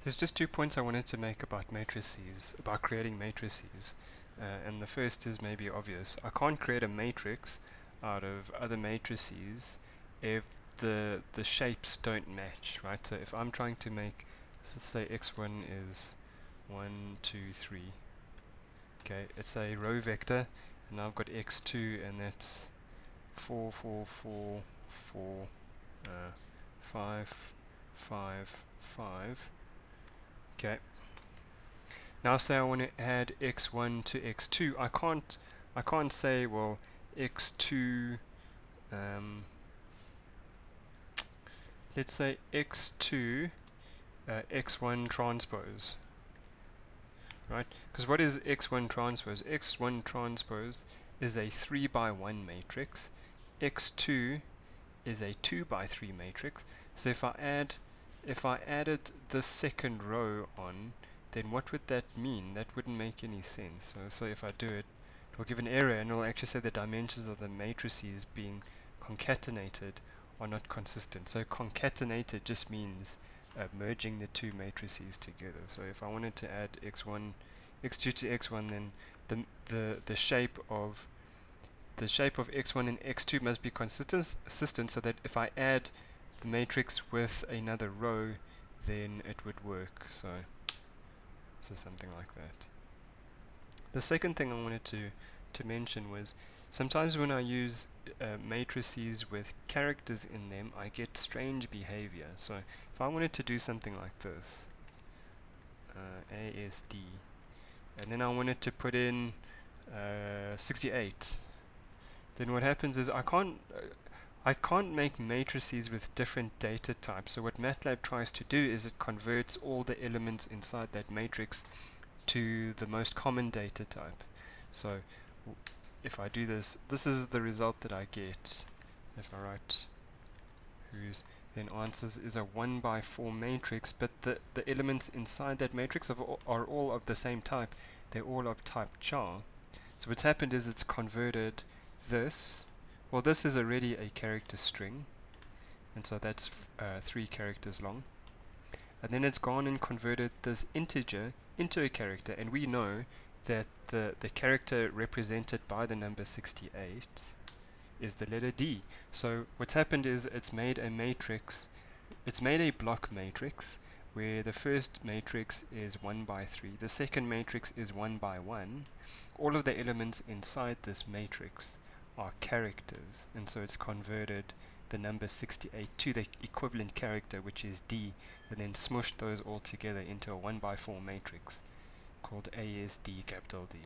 There's just 2 points I wanted to make about matrices, about creating matrices. And the first is maybe obvious. I can't create a matrix out of other matrices if the shapes don't match, right? So if I'm trying to make, let's say x1 is 1, 2, 3. Okay, it's a row vector, and I've got x2, and that's 4, 4, 4, 4, 5, 5, 5. Okay. Now say I want to add x1 to x2. I can't say, well, x2, let's say x2 x1 transpose, right? Because what is x1 transpose? X1 transpose is a 3 by 1 matrix. X2 is a 2 by 3 matrix. So if I added the second row on, then what would that mean? That wouldn't make any sense. So if I do it, it will give an error, and it will actually say the dimensions of the matrices being concatenated are not consistent. So concatenated just means merging the two matrices together. So if I wanted to add x2 to x1, then the shape of x1 and x2 must be consistent, so that if I add the matrix with another row, then it would work. So something like that. The second thing I wanted to mention was sometimes when I use matrices with characters in them, I get strange behavior. So if I wanted to do something like this, ASD, and then I wanted to put in 68, then what happens is I can't make matrices with different data types. So what MATLAB tries to do is it converts all the elements inside that matrix to the most common data type. So if I do this, this is the result that I get. If I write whose then answers is a 1 by 4 matrix, but the elements inside that matrix are all of the same type. They're all of type char. So what's happened is it's converted this. Well, this is already a character string, and so that's 3 characters long. And then it's gone and converted this integer into a character, and we know that the character represented by the number 68 is the letter D. So what's happened is it's made a matrix, it's made a block matrix where the first matrix is 1 by 3, the second matrix is 1 by 1. All of the elements inside this matrix are characters, and so it's converted the number 68 to the equivalent character, which is D, and then smushed those all together into a 1 by 4 matrix called ASD capital D.